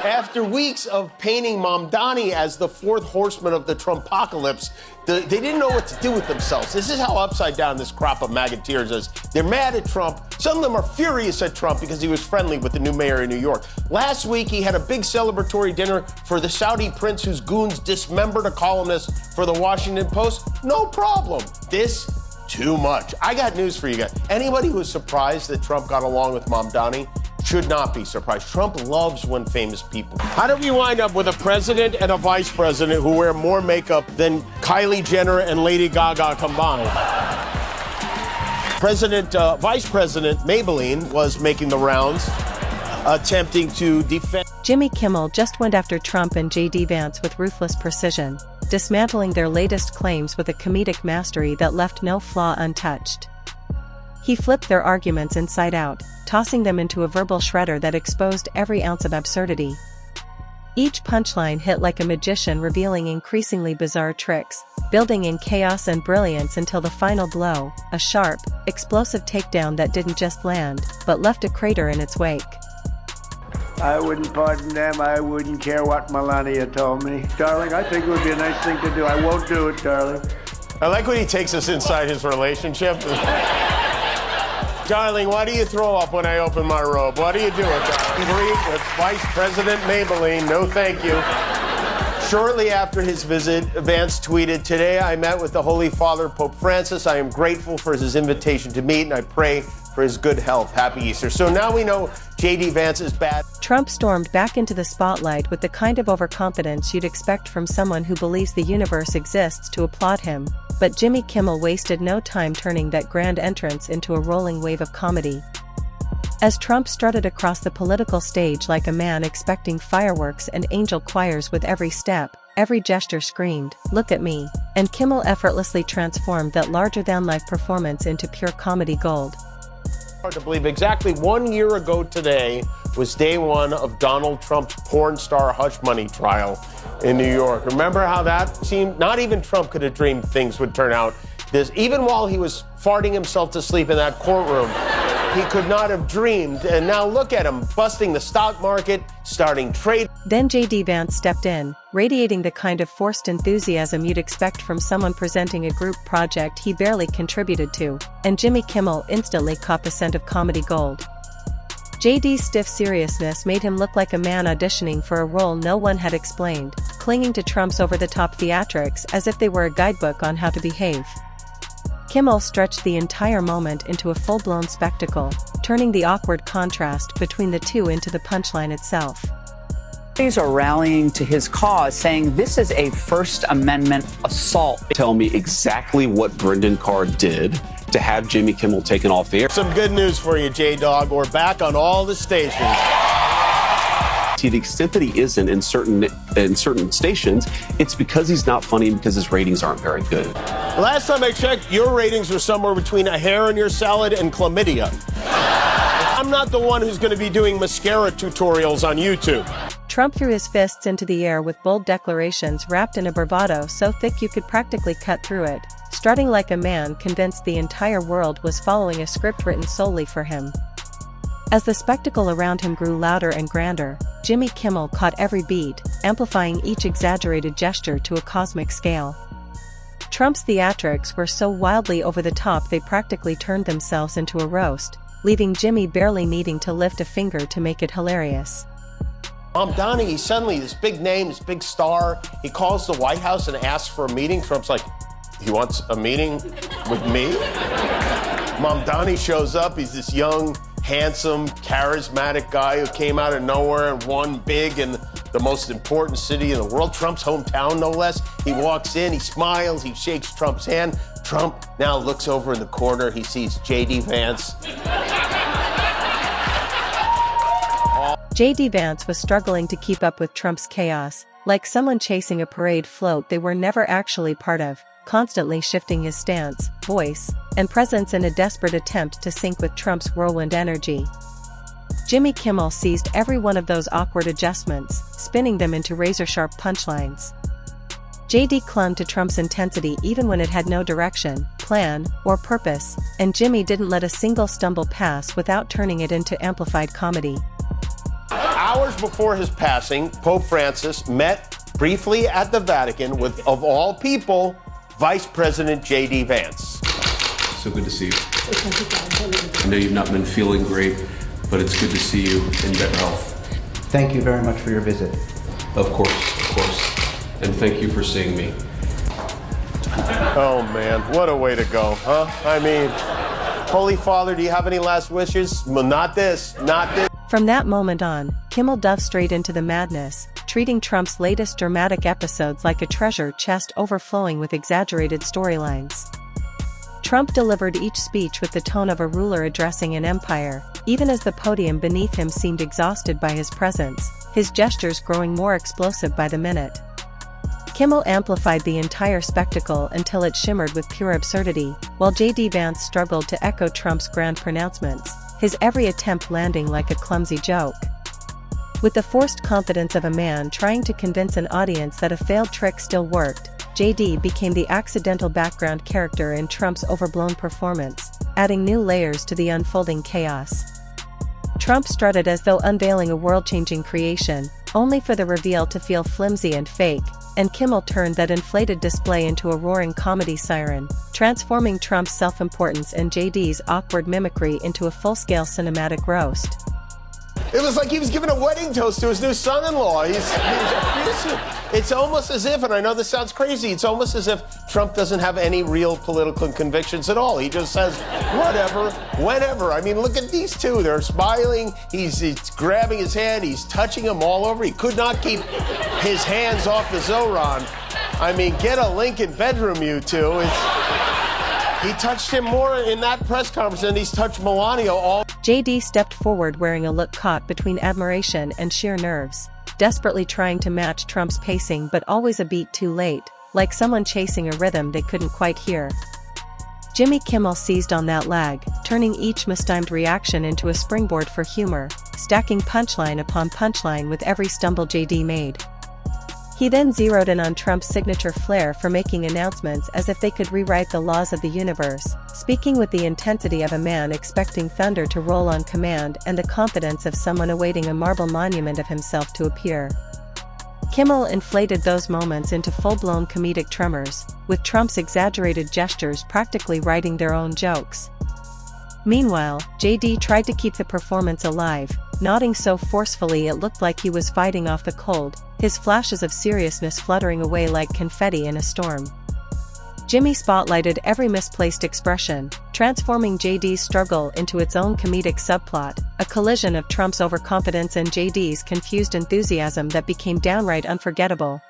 After weeks of painting Mamdani as the fourth horseman of the Trumpocalypse, they didn't know what to do with themselves. This is how upside down this crop of MAGAteers is. They're mad at Trump. Some of them are furious at Trump because he was friendly with the new mayor of New York. Last week, he had a big celebratory dinner for the Saudi prince whose goons dismembered a columnist for the Washington Post. No problem. This, too much. I got news for you guys. Anybody who's surprised that Trump got along with Mamdani should not be surprised. Trump loves when famous people. How did we wind up with a president and a vice president who wear more makeup than Kylie Jenner and Lady Gaga combined? Vice President Maybelline was making the rounds, attempting to defend. Jimmy Kimmel just went after Trump and J.D. Vance with ruthless precision, dismantling their latest claims with a comedic mastery that left no flaw untouched. He flipped their arguments inside out, tossing them into a verbal shredder that exposed every ounce of absurdity. Each punchline hit like a magician, revealing increasingly bizarre tricks, building in chaos and brilliance until the final blow, a sharp, explosive takedown that didn't just land, but left a crater in its wake. I wouldn't pardon them. I wouldn't care what Melania told me. Darling, I think it would be a nice thing to do. I won't do it, darling. I like when he takes us inside his relationship. Darling, why do you throw up when I open my robe? What are you doing, darling? It's Vice President Maybelline. No, thank you. Shortly after his visit, Vance tweeted, "Today I met with the Holy Father, Pope Francis. I am grateful for his invitation to meet, and I pray for his good health. Happy Easter." So now we know J.D. Vance is bad. Trump stormed back into the spotlight with the kind of overconfidence you'd expect from someone who believes the universe exists to applaud him. But Jimmy Kimmel wasted no time turning that grand entrance into a rolling wave of comedy. As Trump strutted across the political stage like a man expecting fireworks and angel choirs with every step, every gesture screamed, "Look at me," and Kimmel effortlessly transformed that larger-than-life performance into pure comedy gold. Hard to believe, exactly 1 year ago today was day one of Donald Trump's porn star hush money trial in New York. Remember how that seemed? Not even Trump could have dreamed things would turn out this. Even while he was farting himself to sleep in that courtroom, he could not have dreamed. And now look at him, busting the stock market, starting trade. Then J.D. Vance stepped in, radiating the kind of forced enthusiasm you'd expect from someone presenting a group project he barely contributed to, and Jimmy Kimmel instantly caught the scent of comedy gold. J.D.'s stiff seriousness made him look like a man auditioning for a role no one had explained, clinging to Trump's over-the-top theatrics as if they were a guidebook on how to behave. Kimmel stretched the entire moment into a full-blown spectacle, turning the awkward contrast between the two into the punchline itself. Are rallying to his cause, saying this is a First Amendment assault. Tell me exactly what Brendan Carr did to have Jimmy Kimmel taken off the air. Some good news for you, J-Dog. We're back on all the stations. To the extent that he isn't in certain stations, it's because he's not funny and because his ratings aren't very good. Last time I checked, your ratings were somewhere between a hair in your salad and chlamydia. I'm not the one who's going to be doing mascara tutorials on YouTube. Trump threw his fists into the air with bold declarations wrapped in a bravado so thick you could practically cut through it, strutting like a man convinced the entire world was following a script written solely for him. As the spectacle around him grew louder and grander, Jimmy Kimmel caught every beat, amplifying each exaggerated gesture to a cosmic scale. Trump's theatrics were so wildly over the top they practically turned themselves into a roast, leaving Jimmy barely needing to lift a finger to make it hilarious. Mamdani, he's suddenly this big name, this big star. He calls the White House and asks for a meeting. Trump's like, he wants a meeting with me? Mamdani shows up. He's this young, handsome, charismatic guy who came out of nowhere and won big in the most important city in the world, Trump's hometown, no less. He walks in, he smiles, he shakes Trump's hand. Trump now looks over in the corner. He sees J.D. Vance. J.D. Vance was struggling to keep up with Trump's chaos, like someone chasing a parade float they were never actually part of, constantly shifting his stance, voice, and presence in a desperate attempt to sync with Trump's whirlwind energy. Jimmy Kimmel seized every one of those awkward adjustments, spinning them into razor-sharp punchlines. J.D. clung to Trump's intensity even when it had no direction, plan, or purpose, and Jimmy didn't let a single stumble pass without turning it into amplified comedy. Hours before his passing, Pope Francis met briefly at the Vatican with, of all people, Vice President J.D. Vance. So good to see you. I know you've not been feeling great, but it's good to see you in better health. Thank you very much for your visit. Of course, of course. And thank you for seeing me. Oh, man, what a way to go, huh? I mean, Holy Father, do you have any last wishes? Well, not this, not this. From that moment on, Kimmel dove straight into the madness, treating Trump's latest dramatic episodes like a treasure chest overflowing with exaggerated storylines. Trump delivered each speech with the tone of a ruler addressing an empire, even as the podium beneath him seemed exhausted by his presence, his gestures growing more explosive by the minute. Kimmel amplified the entire spectacle until it shimmered with pure absurdity, while J.D. Vance struggled to echo Trump's grand pronouncements, his every attempt landing like a clumsy joke. With the forced confidence of a man trying to convince an audience that a failed trick still worked, J.D. became the accidental background character in Trump's overblown performance, adding new layers to the unfolding chaos. Trump strutted as though unveiling a world-changing creation, only for the reveal to feel flimsy and fake, and Kimmel turned that inflated display into a roaring comedy siren, transforming Trump's self-importance and J.D.'s awkward mimicry into a full-scale cinematic roast. It was like he was giving a wedding toast to his new son-in-law. He was effusive. It's almost as if, and I know this sounds crazy, it's almost as if Trump doesn't have any real political convictions at all. He just says whatever, whenever. I mean, look at these two. They're smiling. He's grabbing his hand. He's touching him all over. He could not keep his hands off the Zoran. I mean, get a Lincoln bedroom, you two. He touched him more in that press conference than he's touched Melania all. J.D. stepped forward wearing a look caught between admiration and sheer nerves, desperately trying to match Trump's pacing but always a beat too late, like someone chasing a rhythm they couldn't quite hear. Jimmy Kimmel seized on that lag, turning each mistimed reaction into a springboard for humor, stacking punchline upon punchline with every stumble J.D. made. He then zeroed in on Trump's signature flair for making announcements as if they could rewrite the laws of the universe, speaking with the intensity of a man expecting thunder to roll on command and the confidence of someone awaiting a marble monument of himself to appear. Kimmel inflated those moments into full-blown comedic tremors, with Trump's exaggerated gestures practically writing their own jokes. Meanwhile, J.D. tried to keep the performance alive, nodding so forcefully it looked like he was fighting off the cold, his flashes of seriousness fluttering away like confetti in a storm. Jimmy spotlighted every misplaced expression, transforming J.D.'s struggle into its own comedic subplot, a collision of Trump's overconfidence and J.D.'s confused enthusiasm that became downright unforgettable.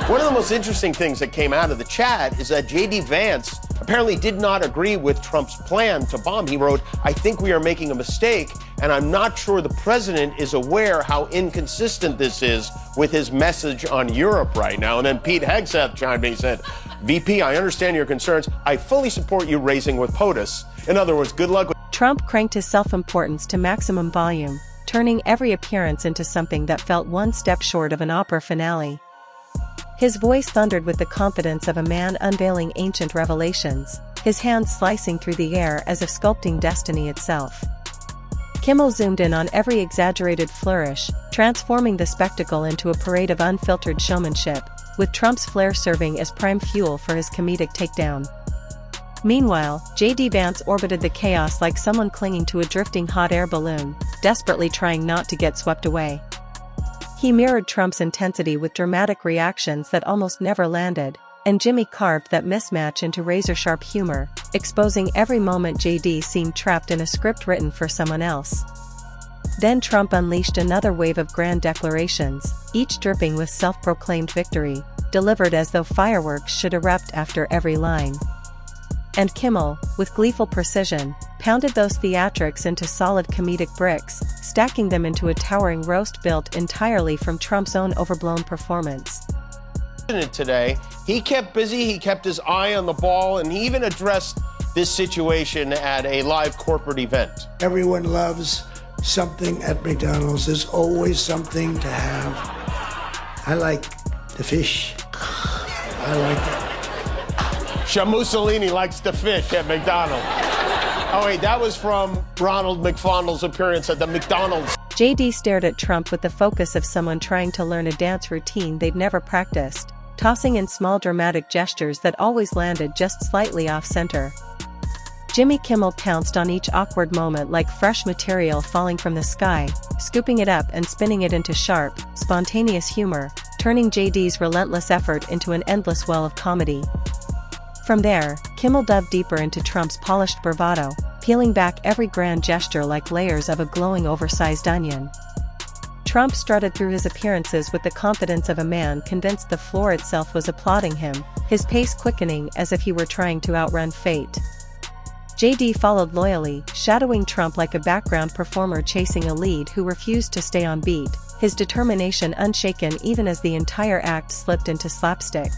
One of the most interesting things that came out of the chat is that J.D. Vance apparently did not agree with Trump's plan to bomb. He wrote, "I think we are making a mistake, and I'm not sure the president is aware how inconsistent this is with his message on Europe right now." And then Pete Hegseth chimed in. He said, "VP, I understand your concerns. I fully support you raising with POTUS." In other words, good luck with... Trump cranked his self-importance to maximum volume, turning every appearance into something that felt one step short of an opera finale. His voice thundered with the confidence of a man unveiling ancient revelations, his hands slicing through the air as if sculpting destiny itself. Kimmel zoomed in on every exaggerated flourish, transforming the spectacle into a parade of unfiltered showmanship, with Trump's flair serving as prime fuel for his comedic takedown. Meanwhile, J.D. Vance orbited the chaos like someone clinging to a drifting hot air balloon, desperately trying not to get swept away. He mirrored Trump's intensity with dramatic reactions that almost never landed, and Jimmy carved that mismatch into razor-sharp humor, exposing every moment J.D. seemed trapped in a script written for someone else. Then Trump unleashed another wave of grand declarations, each dripping with self-proclaimed victory, delivered as though fireworks should erupt after every line. And Kimmel, with gleeful precision, pounded those theatrics into solid comedic bricks, stacking them into a towering roast built entirely from Trump's own overblown performance. Today, he kept busy, he kept his eye on the ball, and he even addressed this situation at a live corporate event. Everyone loves something at McDonald's. There's always something to have. I like the fish. I like it. Mussolini likes the fish at McDonald's. Oh wait, that was from Ronald McFondle's appearance at the McDonald's. JD stared at Trump with the focus of someone trying to learn a dance routine they'd never practiced, tossing in small dramatic gestures that always landed just slightly off-center. Jimmy Kimmel pounced on each awkward moment like fresh material falling from the sky, scooping it up and spinning it into sharp, spontaneous humor, turning JD's relentless effort into an endless well of comedy. From there, Kimmel dove deeper into Trump's polished bravado, peeling back every grand gesture like layers of a glowing oversized onion. Trump strutted through his appearances with the confidence of a man convinced the floor itself was applauding him, his pace quickening as if he were trying to outrun fate. JD followed loyally, shadowing Trump like a background performer chasing a lead who refused to stay on beat, his determination unshaken even as the entire act slipped into slapstick.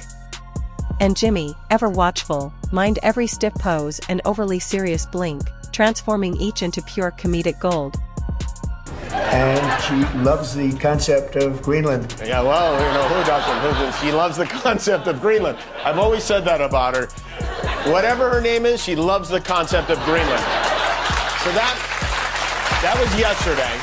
And Jimmy, ever watchful, mined every stiff pose and overly serious blink, transforming each into pure comedic gold. And she loves the concept of Greenland. Yeah, well, you know, who doesn't? She loves the concept of Greenland. I've always said that about her. Whatever her name is, she loves the concept of Greenland. So that was yesterday.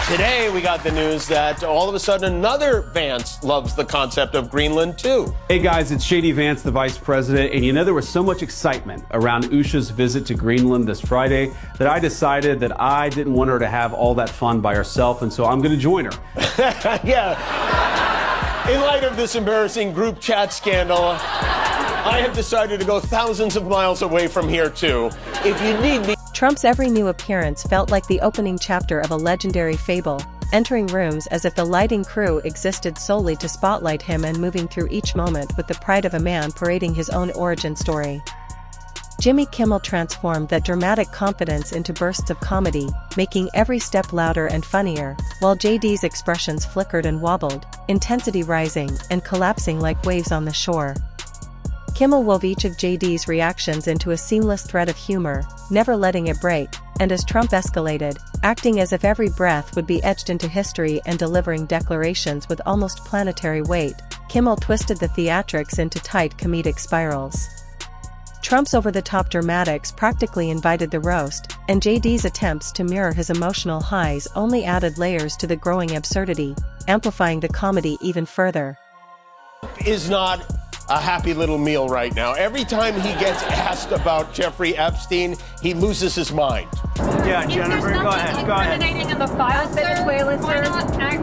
Today, we got the news that all of a sudden another Vance loves the concept of Greenland, too. Hey guys, it's Shady Vance, the vice president, and you know there was so much excitement around Usha's visit to Greenland this Friday that I decided that I didn't want her to have all that fun by herself, and so I'm going to join her. Yeah. In light of this embarrassing group chat scandal, I have decided to go thousands of miles away from here, too. If you need me... Trump's every new appearance felt like the opening chapter of a legendary fable, entering rooms as if the lighting crew existed solely to spotlight him and moving through each moment with the pride of a man parading his own origin story. Jimmy Kimmel transformed that dramatic confidence into bursts of comedy, making every step louder and funnier, while JD's expressions flickered and wobbled, intensity rising and collapsing like waves on the shore. Kimmel wove each of JD's reactions into a seamless thread of humor, never letting it break, and as Trump escalated, acting as if every breath would be etched into history and delivering declarations with almost planetary weight, Kimmel twisted the theatrics into tight comedic spirals. Trump's over-the-top dramatics practically invited the roast, and JD's attempts to mirror his emotional highs only added layers to the growing absurdity, amplifying the comedy even further. Is not a happy little meal right now. Every time he gets asked about Jeffrey Epstein, he loses his mind. Yeah, Jennifer, go ahead. Go ahead. In the files, Venezuela, sir.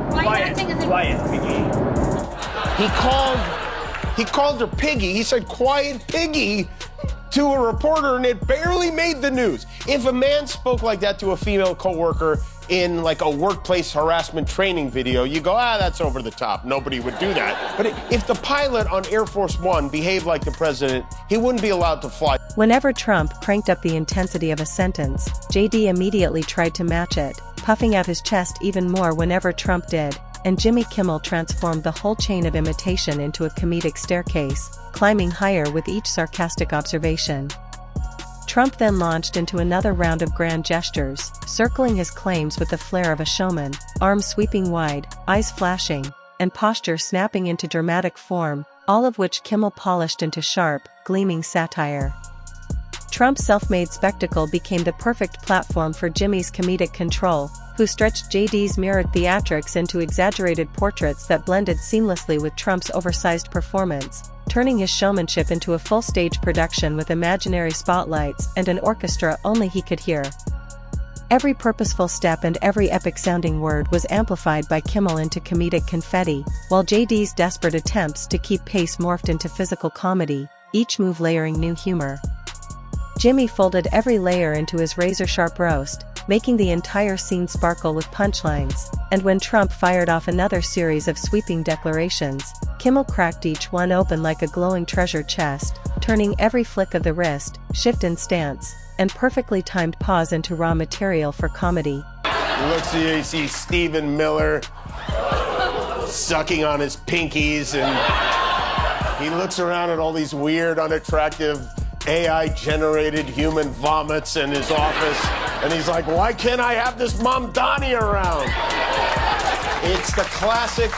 Quiet, Piggy. He called her Piggy. He said, "Quiet, Piggy," to a reporter, and it barely made the news. If a man spoke like that to a female coworker in like a workplace harassment training video, you go, that's over the top. Nobody would do that. But if the pilot on Air Force One behaved like the president, he wouldn't be allowed to fly. Whenever Trump cranked up the intensity of a sentence, JD immediately tried to match it, puffing out his chest even more whenever Trump did, and Jimmy Kimmel transformed the whole chain of imitation into a comedic staircase, climbing higher with each sarcastic observation. Trump then launched into another round of grand gestures, circling his claims with the flair of a showman, arms sweeping wide, eyes flashing, and posture snapping into dramatic form, all of which Kimmel polished into sharp, gleaming satire. Trump's self-made spectacle became the perfect platform for Jimmy's comedic control, who stretched JD's mirrored theatrics into exaggerated portraits that blended seamlessly with Trump's oversized performance, turning his showmanship into a full-stage production with imaginary spotlights and an orchestra only he could hear. Every purposeful step and every epic-sounding word was amplified by Kimmel into comedic confetti, while JD's desperate attempts to keep pace morphed into physical comedy, each move layering new humor. Jimmy folded every layer into his razor-sharp roast, making the entire scene sparkle with punchlines, and when Trump fired off another series of sweeping declarations, Kimmel cracked each one open like a glowing treasure chest, turning every flick of the wrist, shift in stance, and perfectly timed pause into raw material for comedy. Looks here, you see Stephen Miller sucking on his pinkies, and he looks around at all these weird, unattractive, AI-generated human vomits in his office, and he's like, why can't I have this Mamdani around? It's the classic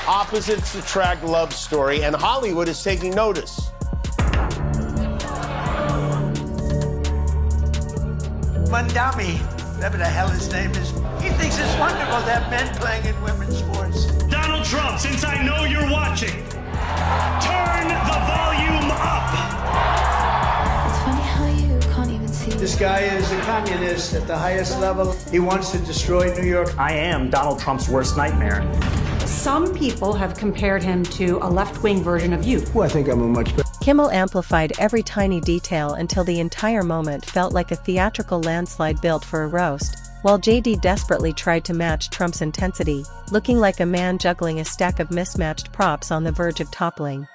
opposites attract love story, and Hollywood is taking notice. Mandami, whatever the hell his name is. He thinks it's wonderful to have men playing in women's sports. Donald Trump, since I know you're watching, turn the volume up. It's funny how you can't even see. This guy is a communist at the highest level. He wants to destroy New York. I am Donald Trump's worst nightmare. Some people have compared him to a left-wing version of you. Well, I think I'm a much better. Kimmel amplified every tiny detail until the entire moment felt like a theatrical landslide built for a roast, while JD desperately tried to match Trump's intensity, looking like a man juggling a stack of mismatched props on the verge of toppling.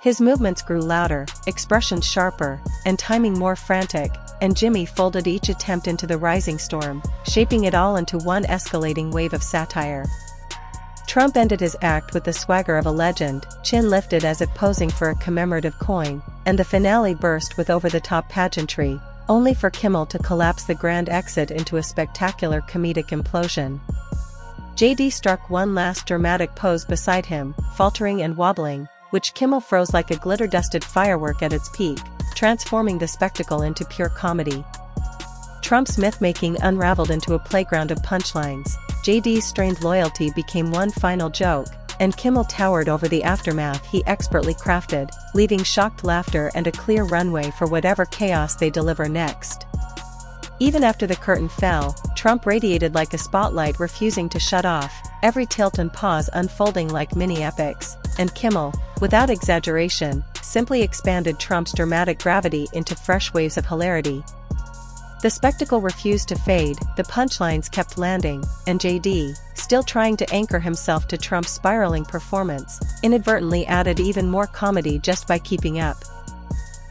His movements grew louder, expressions sharper, and timing more frantic, and Jimmy folded each attempt into the rising storm, shaping it all into one escalating wave of satire. Trump ended his act with the swagger of a legend, chin lifted as if posing for a commemorative coin, and the finale burst with over-the-top pageantry, only for Kimmel to collapse the grand exit into a spectacular comedic implosion. JD struck one last dramatic pose beside him, faltering and wobbling, which Kimmel froze like a glitter-dusted firework at its peak, transforming the spectacle into pure comedy. Trump's myth-making unraveled into a playground of punchlines. JD's strained loyalty became one final joke, and Kimmel towered over the aftermath he expertly crafted, leaving shocked laughter and a clear runway for whatever chaos they deliver next. Even after the curtain fell, Trump radiated like a spotlight refusing to shut off, every tilt and pause unfolding like mini-epics, and Kimmel, without exaggeration, simply expanded Trump's dramatic gravity into fresh waves of hilarity. The spectacle refused to fade, the punchlines kept landing, and JD, still trying to anchor himself to Trump's spiraling performance, inadvertently added even more comedy just by keeping up.